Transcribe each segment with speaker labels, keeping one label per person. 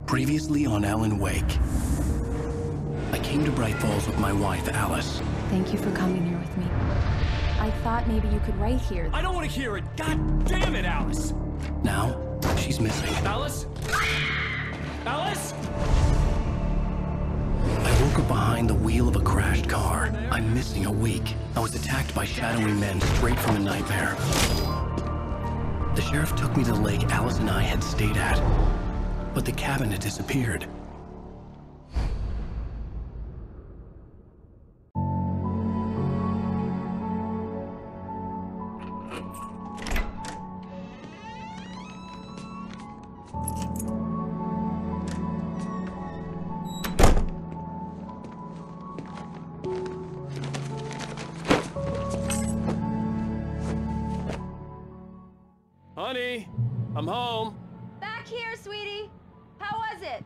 Speaker 1: Previously on Alan Wake. I came to Bright Falls with my wife, Alice.
Speaker 2: Thank you for coming here with me. I thought maybe you could write here.
Speaker 3: I don't want to hear it! God damn it, Alice!
Speaker 1: Now, she's missing.
Speaker 3: Alice? Alice?
Speaker 1: I woke up behind the wheel of a crashed car. I'm missing a week. I was attacked by shadowy men straight from a nightmare. The sheriff took me to the lake Alice and I had stayed at, but the cabin had disappeared.
Speaker 3: Honey, I'm home.
Speaker 2: Back here, sweetie. How was it?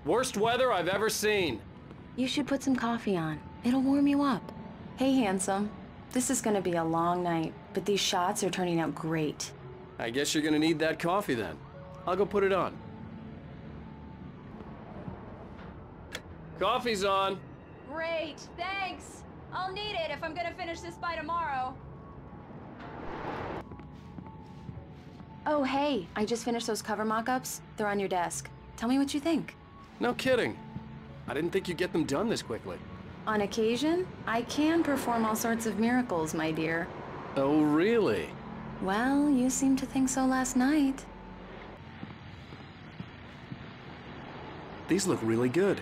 Speaker 3: Worst weather I've ever seen.
Speaker 2: You should put some coffee on. It'll warm you up. Hey, handsome. This is gonna be a long night, but these shots are turning out great.
Speaker 3: I guess you're gonna need that coffee then. I'll go put it on. Coffee's on.
Speaker 4: Great, thanks. I'll need it if I'm gonna finish this by tomorrow.
Speaker 2: Oh, hey, I just finished those cover mock-ups. They're on your desk. Tell me what you think.
Speaker 3: No kidding. I didn't think you'd get them done this quickly.
Speaker 2: On occasion, I can perform all sorts of miracles, my dear.
Speaker 3: Oh, really?
Speaker 2: Well, you seemed to think so last night.
Speaker 3: These look really good.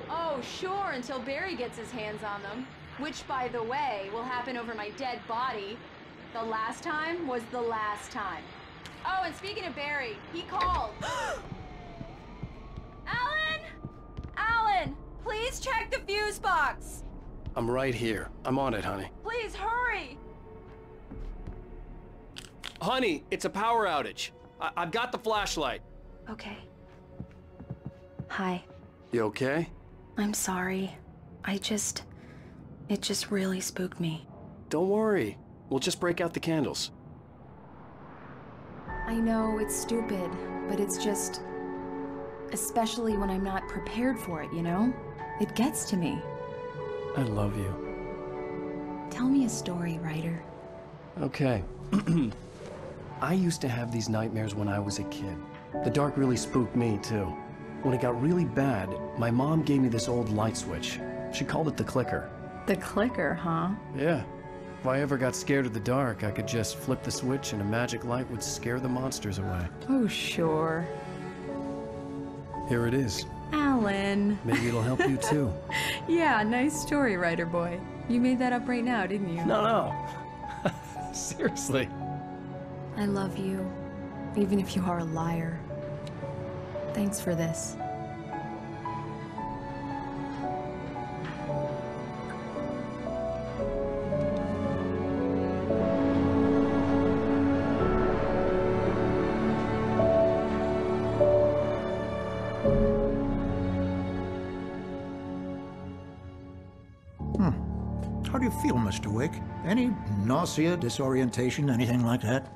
Speaker 4: Oh, sure, until Barry gets his hands on them. Which, by the way, will happen over my dead body. The last time was the last time. Oh, and speaking of Barry, he called. Alan! Alan! Please check the fuse box!
Speaker 3: I'm right here. I'm on it, honey.
Speaker 4: Please, hurry!
Speaker 3: Honey, it's a power outage. I've got the flashlight.
Speaker 2: Okay. Hi.
Speaker 3: You okay?
Speaker 2: I'm sorry. It just really spooked me.
Speaker 3: Don't worry. We'll just break out the candles.
Speaker 2: I know it's stupid, but it's just... especially when I'm not prepared for it, you know? It gets to me.
Speaker 3: I love you.
Speaker 2: Tell me a story, writer.
Speaker 3: Okay. I used to have these nightmares when I was a kid. The dark really spooked me, too. When it got really bad, my mom gave me this old light switch. She called it the clicker.
Speaker 2: The clicker, huh?
Speaker 3: Yeah. If I ever got scared of the dark, I could just flip the switch and a magic light would scare the monsters away.
Speaker 2: Oh, sure.
Speaker 3: Here it is.
Speaker 2: Alan.
Speaker 3: Maybe it'll help you, too.
Speaker 2: Yeah, nice story, writer boy. You made that up right now, didn't you?
Speaker 3: No. Seriously.
Speaker 2: I love you, even if you are a liar. Thanks for this.
Speaker 5: How do you feel, Mr. Wake? Any nausea, disorientation, anything like that?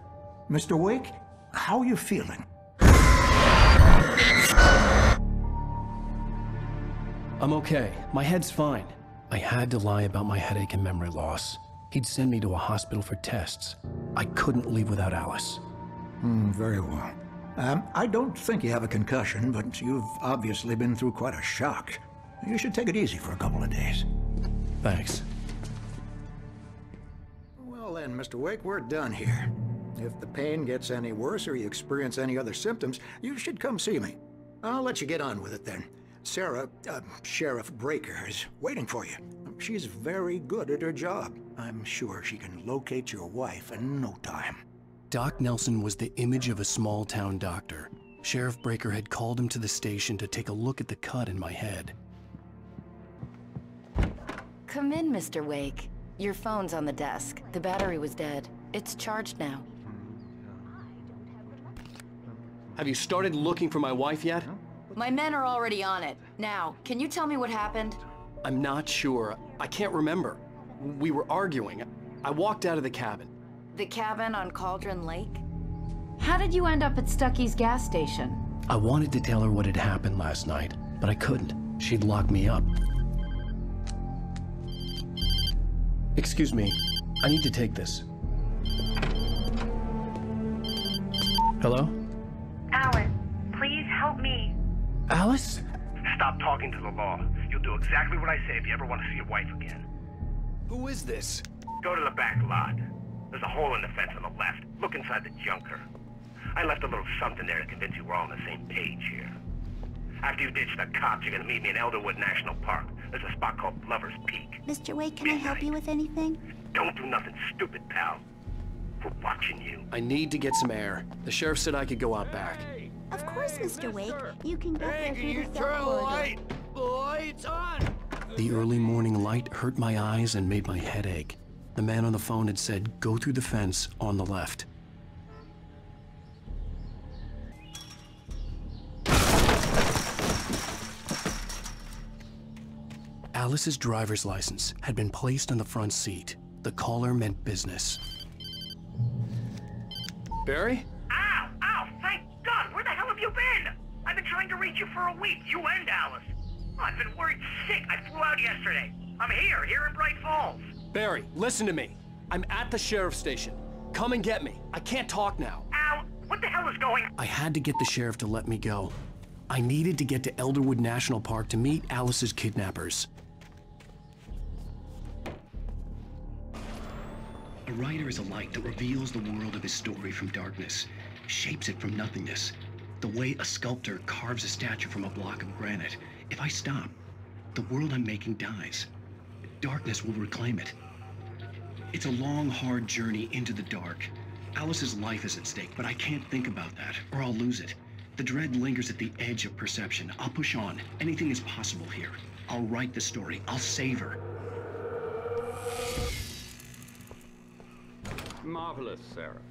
Speaker 5: Mr. Wake, how are you feeling?
Speaker 1: I'm okay. My head's fine. I had to lie about my headache and memory loss. He'd send me to a hospital for tests. I couldn't leave without Alice.
Speaker 5: Very well. I don't think you have a concussion, but you've obviously been through quite a shock. You should take it easy for a couple of days.
Speaker 1: Thanks.
Speaker 5: Well then, Mr. Wake, we're done here. If the pain gets any worse or you experience any other symptoms, you should come see me. I'll let you get on with it then. Sarah, Sheriff Breaker, is waiting for you. She's very good at her job. I'm sure she can locate your wife in no time.
Speaker 1: Doc Nelson was the image of a small-town doctor. Sheriff Breaker had called him to the station to take a look at the cut in my head.
Speaker 6: Come in, Mr. Wake. Your phone's on the desk. The battery was dead. It's charged now.
Speaker 3: Have you started looking for my wife yet?
Speaker 6: My men are already on it. Now, can you tell me what happened?
Speaker 3: I'm not sure. I can't remember. We were arguing. I walked out of the cabin.
Speaker 6: The cabin on Cauldron Lake?
Speaker 7: How did you end up at Stucky's gas station?
Speaker 3: I wanted to tell her what had happened last night, but I couldn't. She'd locked me up. Excuse me, I need to take this. Hello?
Speaker 7: Alice, please help me.
Speaker 3: Alice?
Speaker 8: Stop talking to the law. You'll do exactly what I say if you ever want to see your wife again.
Speaker 3: Who is this?
Speaker 8: Go to the back lot. There's a hole in the fence on the left. Look inside the junker. I left a little something there to convince you we're all on the same page here. After you ditch the cops, you're gonna meet me in Elderwood National Park. There's a spot called Lover's Peak.
Speaker 9: Mr. Wake, can I help you with anything?
Speaker 8: Don't do nothing stupid, pal. We're watching you.
Speaker 3: I need to get some air. The sheriff said I could go out back.
Speaker 9: Of course, Mr. Wake. You can get there through the
Speaker 8: Turn the
Speaker 9: corridor.
Speaker 8: light! The light's on!
Speaker 3: The early morning light hurt my eyes and made my head ache. The man on the phone had said, go through the fence on the left. Alice's driver's license had been placed on the front seat. The caller meant business. Barry?
Speaker 8: Ow! Ow! Thank God! Where the hell have you been? I've been trying to reach you for a week, you and Alice. Oh, I've been worried sick. I flew out yesterday. I'm here in Bright Falls.
Speaker 3: Barry, listen to me. I'm at the sheriff's station. Come and get me. I can't talk now.
Speaker 8: Ow! What the hell is going on?
Speaker 3: I had to get the sheriff to let me go. I needed to get to Elderwood National Park to meet Alice's kidnappers. A writer is a light that reveals the world of his story from darkness, shapes it from nothingness. The way a sculptor carves a statue from a block of granite. If I stop, the world I'm making dies. Darkness will reclaim it. It's a long, hard journey into the dark. Alice's life is at stake, but I can't think about that, or I'll lose it. The dread lingers at the edge of perception. I'll push on. Anything is possible here. I'll write the story. I'll save her.
Speaker 10: Marvelous, Sarah.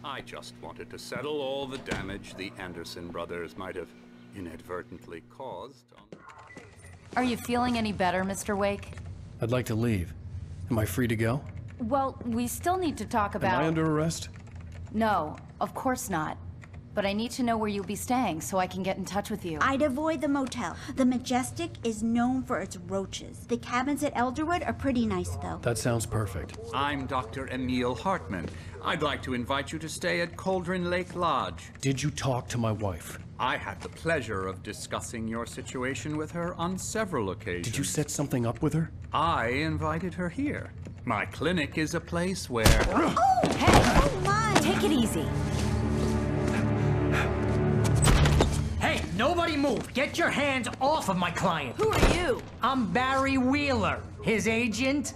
Speaker 10: I just wanted to settle all the damage the Anderson brothers might have inadvertently caused on...
Speaker 6: Are you feeling any better, Mr. Wake?
Speaker 3: I'd like to leave. Am I free to go?
Speaker 6: Well, we still need to talk about...
Speaker 3: Am I under arrest?
Speaker 6: No, of course not. But I need to know where you'll be staying so I can get in touch with you.
Speaker 9: I'd avoid the motel. The Majestic is known for its roaches. The cabins at Elderwood are pretty nice, though.
Speaker 3: That sounds perfect.
Speaker 10: I'm Dr. Emil Hartman. I'd like to invite you to stay at Cauldron Lake Lodge.
Speaker 3: Did you talk to my wife?
Speaker 10: I had the pleasure of discussing your situation with her on several occasions.
Speaker 3: Did you set something up with her?
Speaker 10: I invited her here. My clinic is a place where...
Speaker 9: Oh, hey! Oh, my!
Speaker 6: Take it easy.
Speaker 11: Hey, nobody move! Get your hands off of my client!
Speaker 6: Who are you?
Speaker 11: I'm Barry Wheeler, his agent.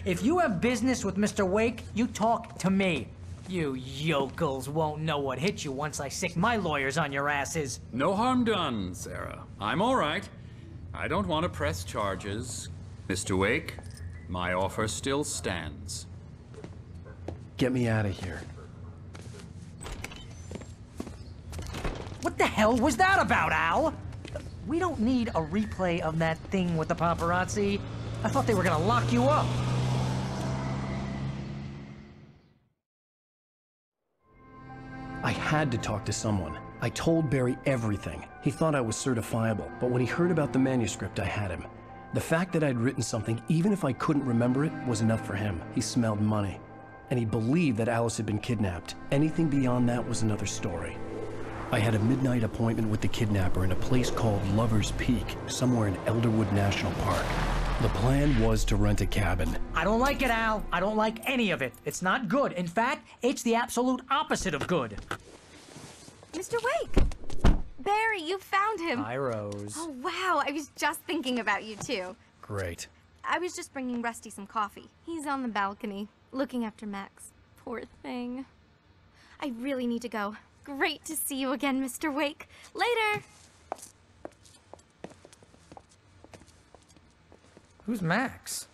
Speaker 11: If you have business with Mr. Wake, you talk to me. You yokels won't know what hit you once I sick my lawyers on your asses.
Speaker 10: No harm done, Sarah. I'm all right. I don't want to press charges. Mr. Wake, my offer still stands.
Speaker 3: Get me out of here.
Speaker 11: What the hell was that about, Al? We don't need a replay of that thing with the paparazzi. I thought they were gonna lock you up.
Speaker 3: I had to talk to someone. I told Barry everything. He thought I was certifiable, but when he heard about the manuscript, I had him. The fact that I'd written something, even if I couldn't remember it, was enough for him. He smelled money. And he believed that Alice had been kidnapped. Anything beyond that was another story. I had a midnight appointment with the kidnapper in a place called Lover's Peak, somewhere in Elderwood National Park. The plan was to rent a cabin.
Speaker 11: I don't like it, Al. I don't like any of it. It's not good. In fact, it's the absolute opposite of good.
Speaker 4: Mr. Wake! Barry, you found him!
Speaker 11: Hi, Rose.
Speaker 4: Oh, wow. I was just thinking about you, too.
Speaker 3: Great.
Speaker 4: I was just bringing Rusty some coffee. He's on the balcony, looking after Max. Poor thing. I really need to go. Great to see you again, Mr. Wake. Later!
Speaker 11: Who's Max?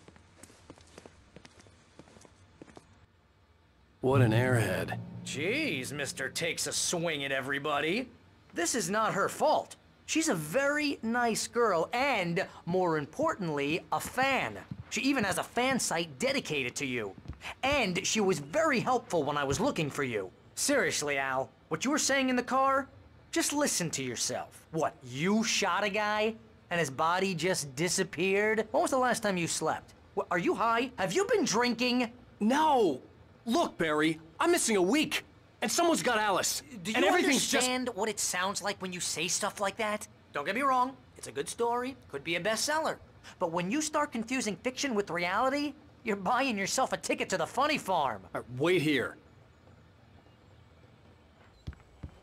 Speaker 3: What an airhead.
Speaker 11: Jeez, Mr. Takes a swing at everybody. This is not her fault. She's a very nice girl and, more importantly, a fan. She even has a fan site dedicated to you. And she was very helpful when I was looking for you. Seriously, Al, what you were saying in the car? just listen to yourself. What, you shot a guy and his body just disappeared? When was the last time you slept? What, are you high? Have you been drinking?
Speaker 3: No! Look, Barry, I'm missing a week. And someone's got Alice.
Speaker 11: Do you
Speaker 3: and everything's
Speaker 11: understand what it sounds like when you say stuff like that? Don't get me wrong, it's a good story, could be a bestseller. But when you start confusing fiction with reality, you're buying yourself a ticket to the funny farm.
Speaker 3: All right, wait here.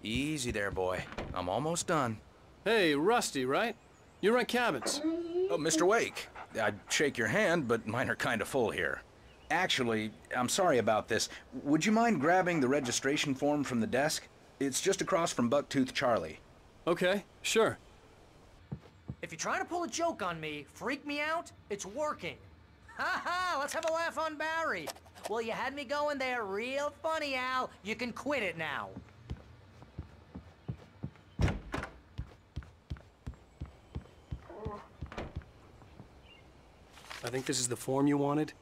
Speaker 12: Easy there, boy. I'm almost done.
Speaker 3: Hey, Rusty, right? You rent cabins.
Speaker 12: Oh, Mr. Wake. I'd shake your hand, but mine are kind of full here. Actually, I'm sorry about this. Would you mind grabbing the registration form from the desk? It's just across from Bucktooth Charlie.
Speaker 3: Okay, sure.
Speaker 11: If you're trying to pull a joke on me, freak me out, it's working. Ha ha, let's have a laugh on Barry. Well, you had me going there real funny, Al. You can quit it now.
Speaker 3: I think this is the form you wanted.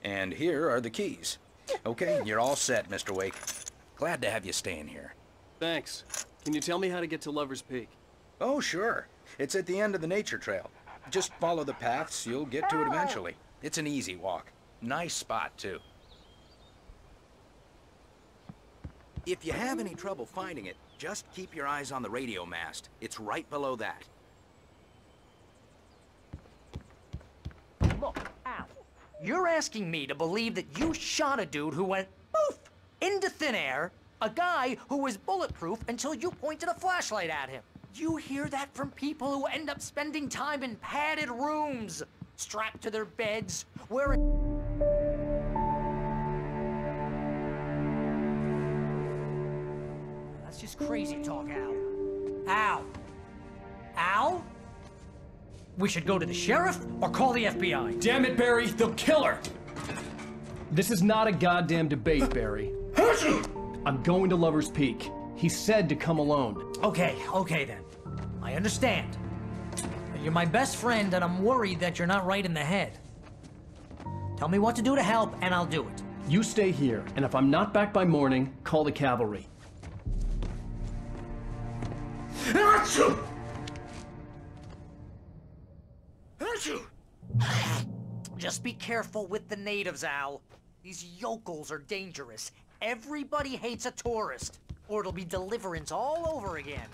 Speaker 12: And here are the keys. Okay, you're all set, Mr. Wake. Glad to have you staying here.
Speaker 3: Thanks. Can you tell me how to get to Lover's Peak?
Speaker 12: Oh, sure. It's at the end of the nature trail. Just follow the paths, you'll get to it eventually. It's an easy walk. Nice spot, too. If you have any trouble finding it, just keep your eyes on the radio mast. It's right below that.
Speaker 11: Look, Al, you're asking me to believe that you shot a dude who went poof into thin air, a guy who was bulletproof until you pointed a flashlight at him. You hear that from people who end up spending time in padded rooms, strapped to their beds, wearing... That's just crazy talk, Al. Al? Al? We should go to the sheriff or call the FBI.
Speaker 3: Damn it, Barry, they'll kill her! This is not a goddamn debate, Barry. I'm going to Lover's Peak. He said to come alone.
Speaker 11: Okay then. I understand. You're my best friend and I'm worried that you're not right in the head. Tell me what to do to help and I'll do it.
Speaker 3: You stay here, and if I'm not back by morning, call the cavalry.
Speaker 11: Just be careful with the natives, Al. These yokels are dangerous. Everybody hates a tourist, or it'll be deliverance all over again.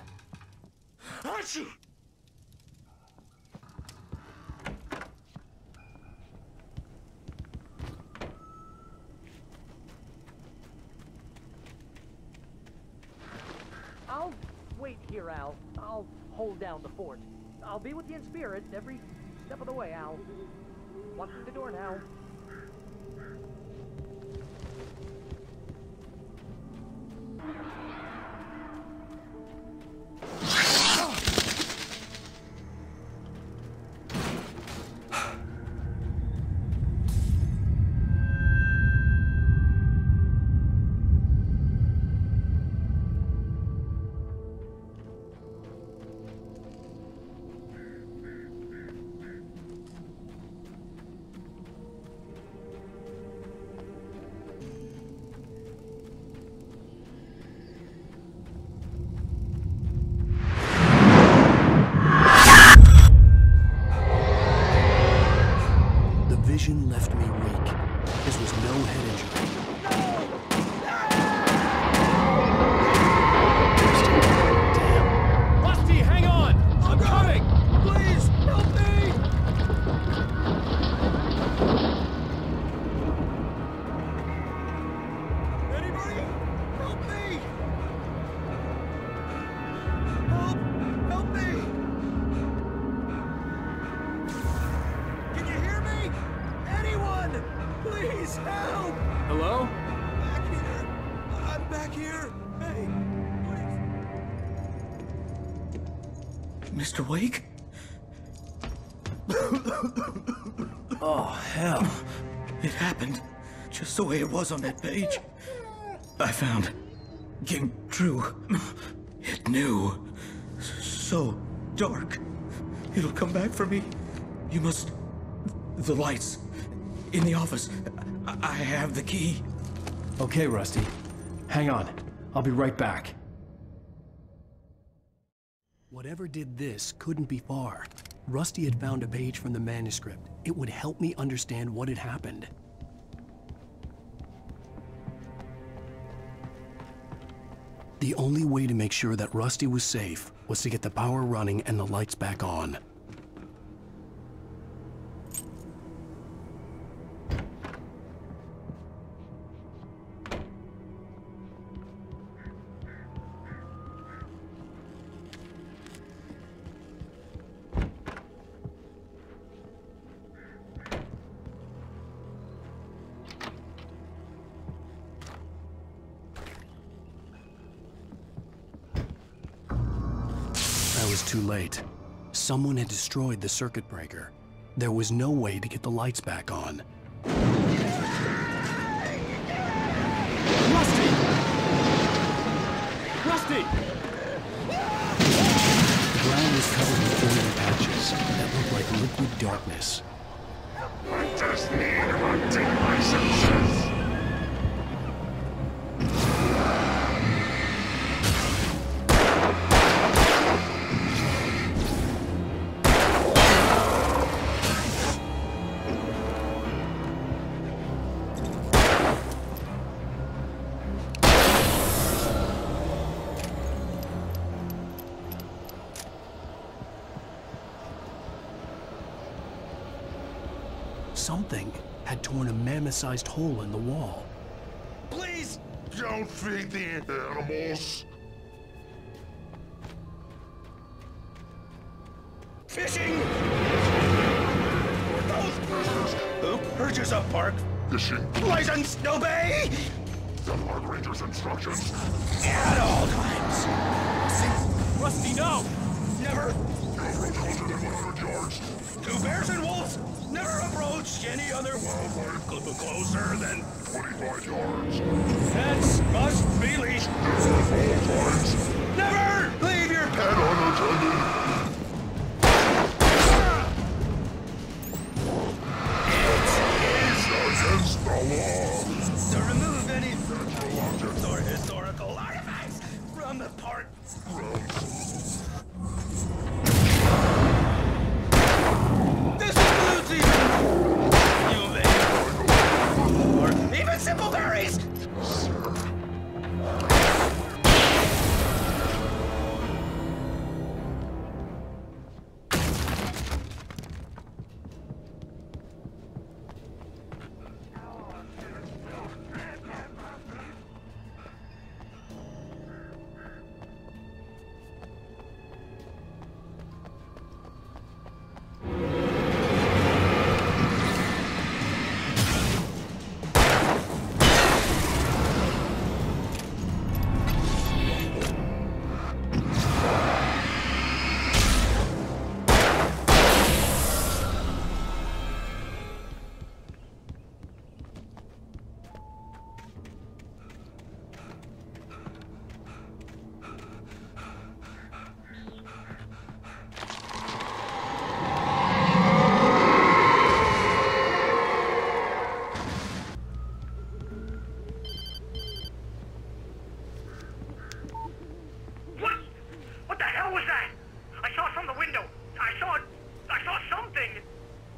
Speaker 11: I'll wait here, Al. I'll hold down the fort. I'll be with you in spirit every step of the way, Al. Walk through the door now.
Speaker 3: Left me weak. This was no head injury. Damn. Rusty, hang on! I'm coming! Please, help me! Anybody? Help me! Help me! Can you hear me? Anyone! Please help! Hello? Back here! I'm back here! Hey! Please!
Speaker 13: Mr. Wake?
Speaker 3: Oh, hell.
Speaker 13: It happened just the way it was on that page. I found came true. It knew. So dark. It'll come back for me. You must... The lights. In the office. I have the key.
Speaker 3: Okay, Rusty. Hang on. I'll be right back. Whatever did this couldn't be far. Rusty had found a page from the manuscript. It would help me understand what had happened. The only way to make sure that Rusty was safe was to get the power running and the lights back on. Too late. Someone had destroyed the circuit breaker. There was no way to get the lights back on.
Speaker 14: Rusty! Rusty!
Speaker 3: The ground was covered with oily patches that looked like liquid darkness.
Speaker 14: I just need hunting licenses.
Speaker 3: Something had torn a mammoth-sized hole in the wall.
Speaker 14: Please don't feed the animals.
Speaker 13: Fishing! Who purchase a park?
Speaker 14: Fishing.
Speaker 13: License, obey!
Speaker 14: The park ranger's instructions.
Speaker 13: At all times.
Speaker 14: Rusty, no!
Speaker 13: Never.
Speaker 14: No approach closer than 100 yards.
Speaker 13: 2 bears and wolves. Never approach any other
Speaker 14: wildlife
Speaker 13: closer than
Speaker 14: 25 yards.
Speaker 13: Pets must be leashed.
Speaker 14: At all times.
Speaker 13: Never leave your pet
Speaker 14: unattended. It is against the law
Speaker 13: to remove any natural objects or historical artifacts from the park. This includes even simple berries!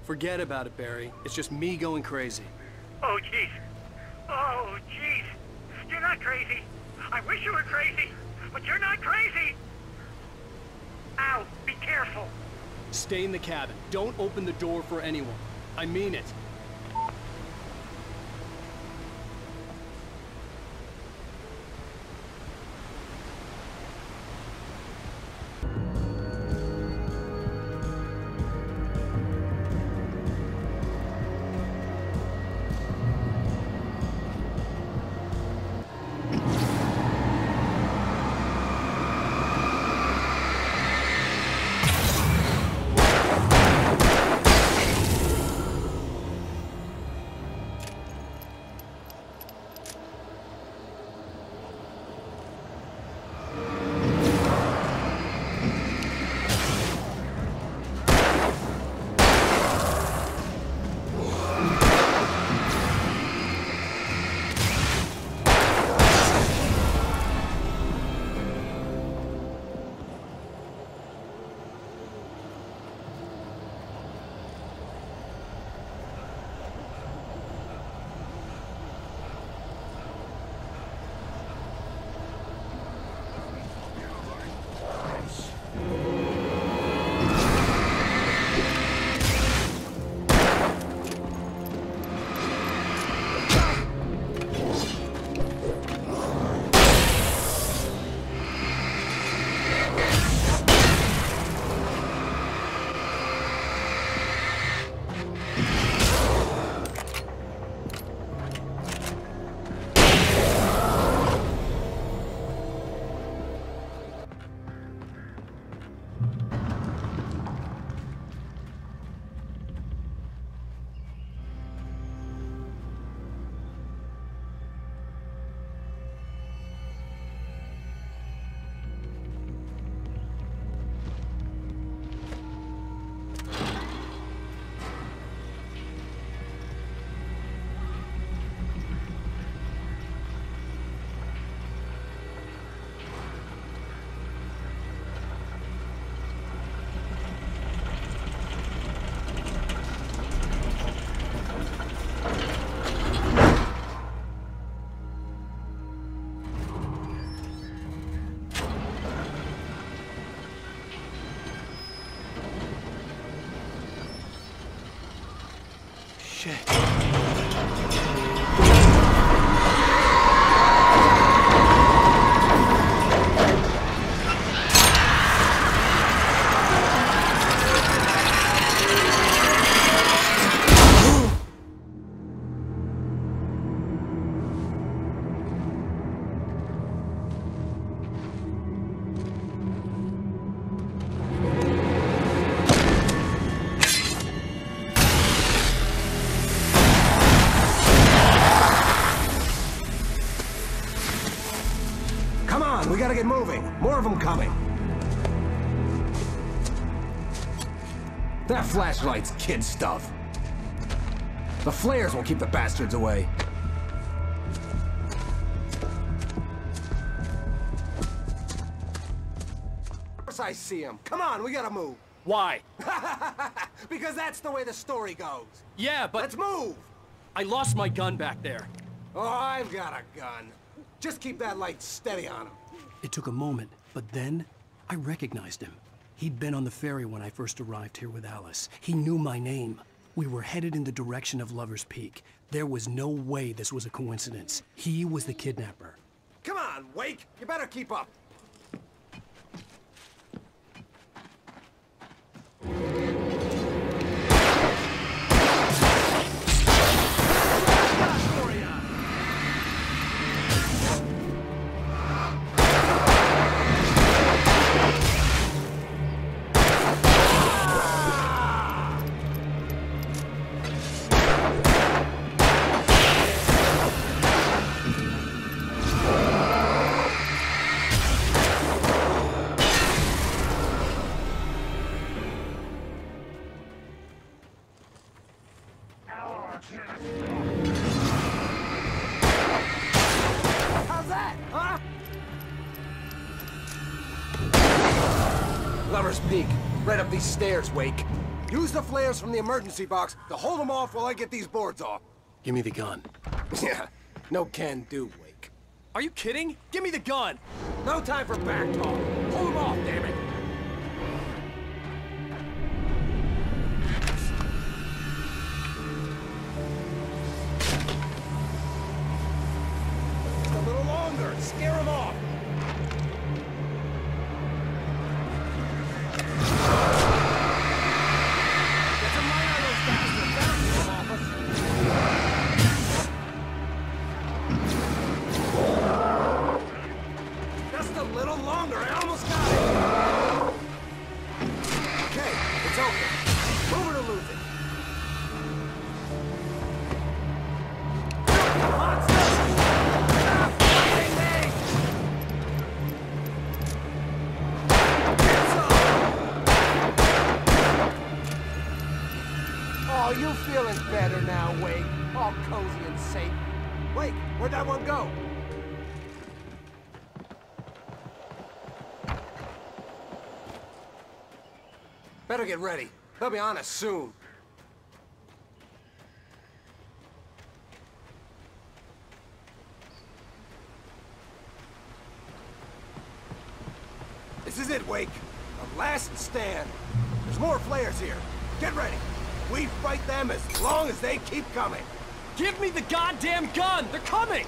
Speaker 3: Forget about it, Barry. It's just me going crazy.
Speaker 8: Oh, jeez. Oh, jeez. You're not crazy. I wish you were crazy, but you're not crazy. Ow, be careful.
Speaker 3: Stay in the cabin. Don't open the door for anyone. I mean it. shit.
Speaker 15: We gotta get moving. More of them coming. That flashlight's kid stuff. The flares won't keep the bastards away. Of course I see him. Come on, we gotta move.
Speaker 16: Why?
Speaker 15: Because that's the way the story goes.
Speaker 16: Yeah, but...
Speaker 15: Let's move!
Speaker 16: I lost my gun back there.
Speaker 15: Oh, I've got a gun. Just keep that light steady on him.
Speaker 3: It took a moment, but then I recognized him. He'd been on the ferry when I first arrived here with Alice. He knew my name. We were headed in the direction of Lover's Peak. There was no way this was a coincidence. He was the kidnapper.
Speaker 15: Come on, Wake! You better keep up. How's that, huh? Lover's Peak. Right up these stairs, Wake. Use the flares from the emergency box to hold them off while I get these boards off.
Speaker 3: Give me the gun.
Speaker 15: Yeah, no can do, Wake.
Speaker 16: Are you kidding? Give me the gun!
Speaker 15: No time for back talk. Hold them off, damn it! Just a little longer. Scare them off. Get some light on those bastards. That'll keep them off us. Just a little longer. I almost got it. Okay, it's open. Move it or lose it. Oh, you feeling better now, Wake? All cozy and safe. Wake, where'd that one go? Better get ready. They'll be on us soon. This is it, Wake. The last stand. There's more flares here. Get ready. We fight them as long as they keep coming.
Speaker 16: Give me the goddamn gun! They're coming!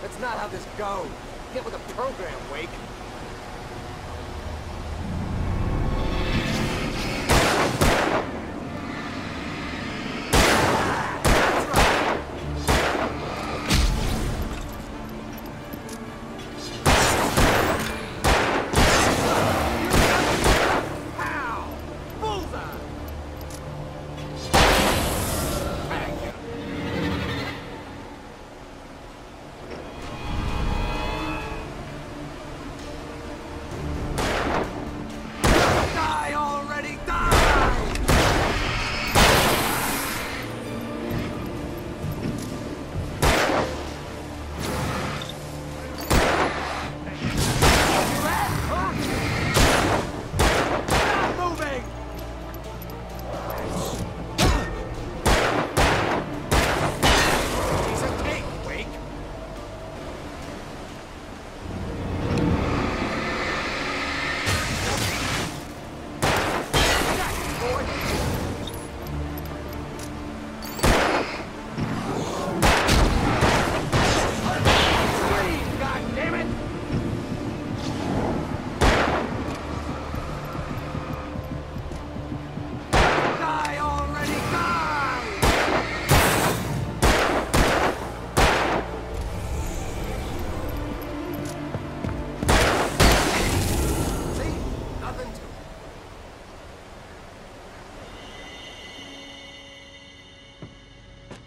Speaker 15: That's not how this goes. Get with the program, Wake.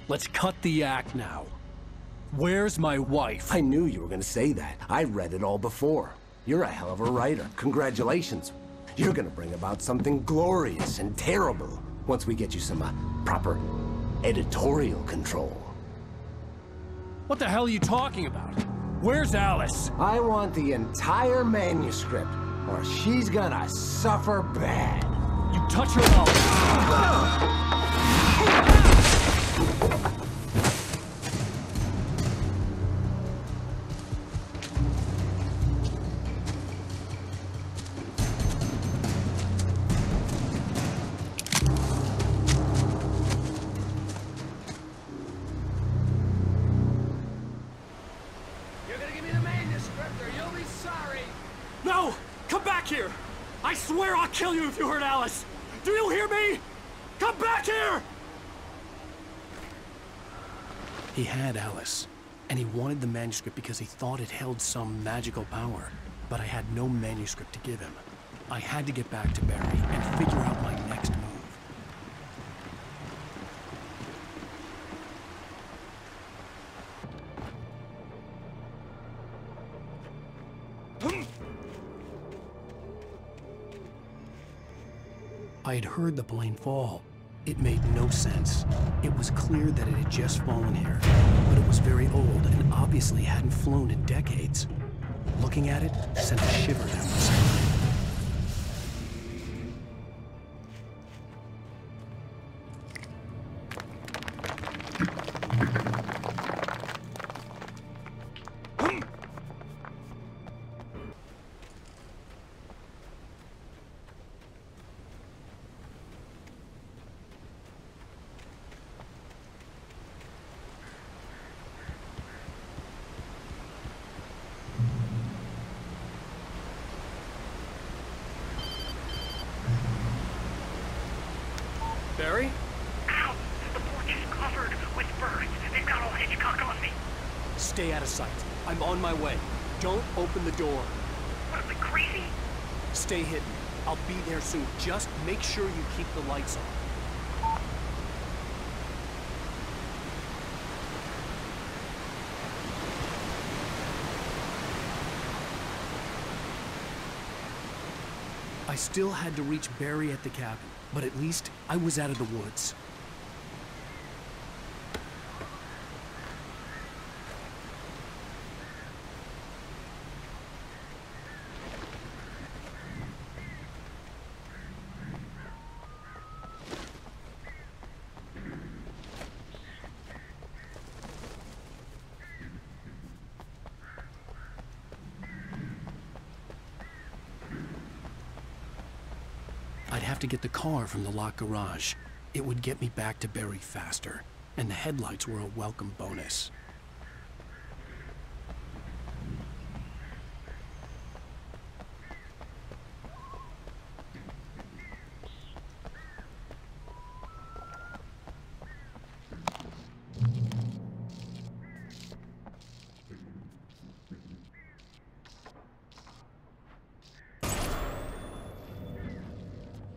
Speaker 16: let's cut the act now. Where's my wife?
Speaker 15: I knew you were gonna say that. I read it all before. You're a hell of a writer. Congratulations. You're gonna bring about something glorious and terrible once we get you some proper editorial control.
Speaker 16: What the hell are you talking about? Where's Alice?
Speaker 15: I want the entire manuscript, or she's gonna suffer bad.
Speaker 16: You touch her mouth. No! Come back here! I swear I'll kill you if you hurt Alice! Do you hear me? Come back here!
Speaker 3: He had Alice, and he wanted the manuscript because he thought it held some magical power. But I had no manuscript to give him. I had to get back to Barry and figure out my next move. I had heard the plane fall. It made no sense. It was clear that it had just fallen here, but it was very old and obviously hadn't flown in decades. Looking at it sent a shiver down my spine.
Speaker 16: Barry?
Speaker 8: Ow! The porch is covered with birds. They've got all Hitchcock on me.
Speaker 16: Stay out of sight. I'm on my way. Don't open the door.
Speaker 8: What, am I crazy?
Speaker 16: Stay hidden. I'll be there soon. Just make sure you keep the lights on.
Speaker 3: I still had to reach Barry at the cabin, but at least I was out of the woods. I'd have to get the car from the locked garage. It would get me back to Barry faster, and the headlights were a welcome bonus.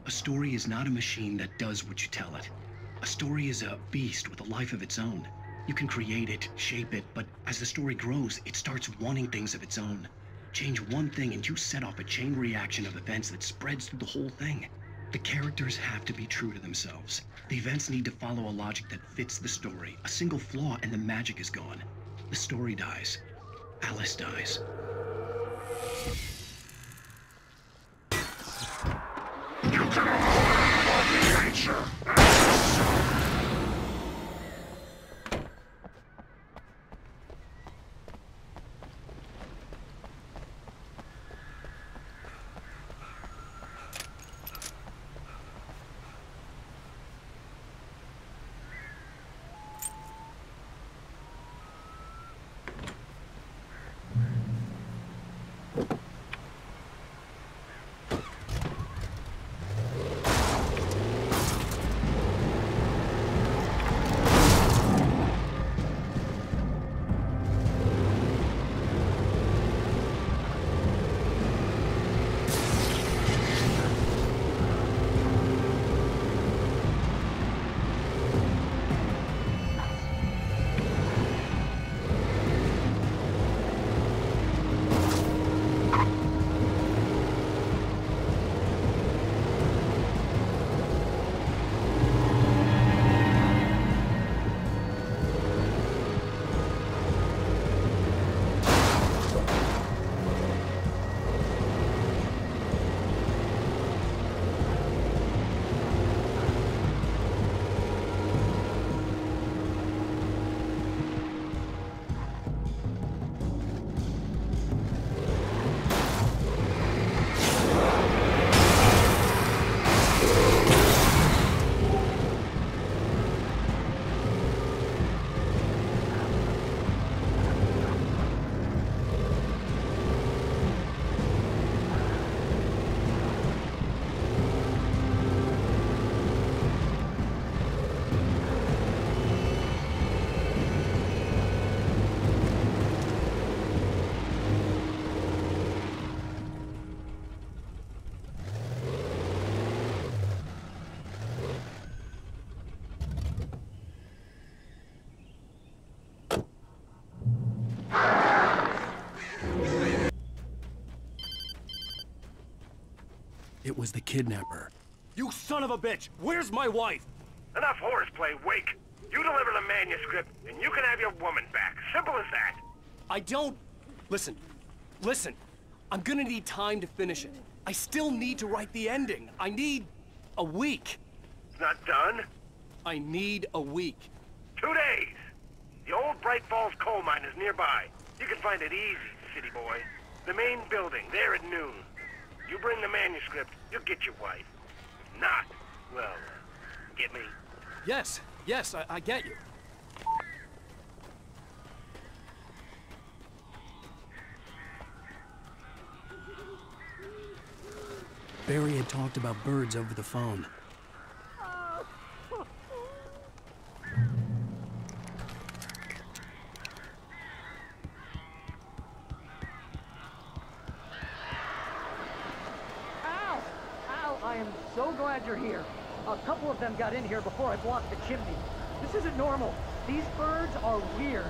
Speaker 3: A story is not a machine that does what you tell it. A story is a beast with a life of its own. You can create it, shape it, but as the story grows, it starts wanting things of its own. Change one thing and you set off a chain reaction of events that spreads through the whole thing. The characters have to be true to themselves. The events need to follow a logic that fits the story. A single flaw and the magic is gone. The story dies. Alice dies.
Speaker 14: You can avoid nature.
Speaker 3: was the kidnapper.
Speaker 16: You son of a bitch! Where's my wife?
Speaker 8: Enough horseplay, Wake. You deliver the manuscript, and you can have your woman back. Simple as that.
Speaker 16: I don't... Listen. I'm gonna need time to finish it. I still need to write the ending. I need a week.
Speaker 8: It's not done?
Speaker 16: I need a week.
Speaker 8: 2 days. The old Bright Falls coal mine is nearby. You can find it easy, city boy. The main building, there at noon. You bring the manuscript, you'll get your wife. If not, well, get me?
Speaker 16: Yes, I get you.
Speaker 3: Barry had talked about birds over the phone.
Speaker 11: Al, I am so glad you're here. A couple of them got in here before I blocked the chimney. This isn't normal. These birds are weird.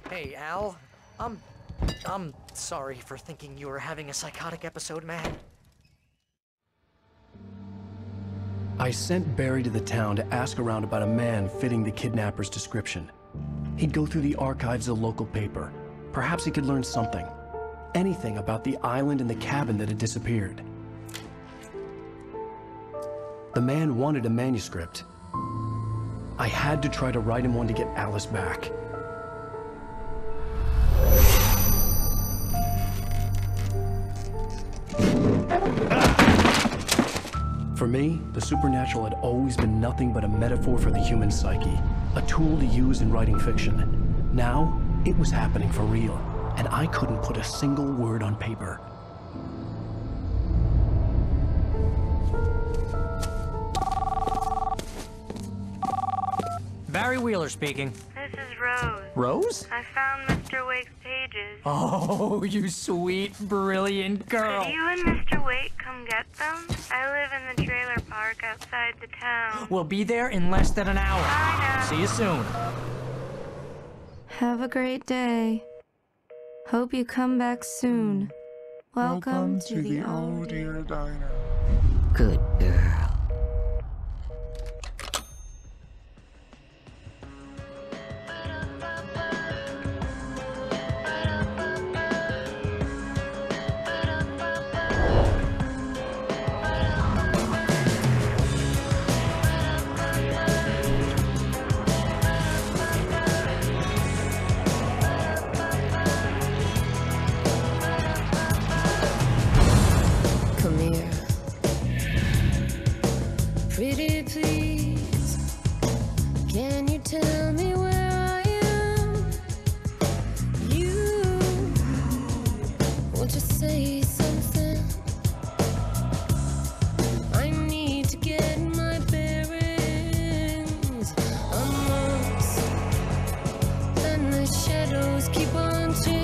Speaker 11: Hey, Al. I'm sorry for thinking you were having a psychotic episode, man.
Speaker 3: I sent Barry to the town to ask around about a man fitting the kidnapper's description. He'd go through the archives of the local paper. Perhaps he could learn something. Anything about the island and the cabin that had disappeared. The man wanted a manuscript. I had to try to write him one to get Alice back. For me, the supernatural had always been nothing but a metaphor for the human psyche, a tool to use in writing fiction. Now, it was happening for real, and I couldn't put a single word on paper.
Speaker 11: Barry Wheeler speaking.
Speaker 7: This is Rose.
Speaker 11: Rose?
Speaker 7: I found Mr. Wake's pages.
Speaker 11: Oh, you sweet, brilliant girl.
Speaker 7: Could you and Mr. Wake come come get them? I live in the trailer park outside the town.
Speaker 11: We'll be there in less than an hour.
Speaker 7: Bye now.
Speaker 11: See you soon.
Speaker 17: Have a great day. Hope you come back soon. Welcome to the Oh Dear Diner.
Speaker 6: Good girl.
Speaker 17: Pretty please, can you tell me where I am? You, won't you say something? I need to get my bearings. I'm lost, and the shadows keep on chasing.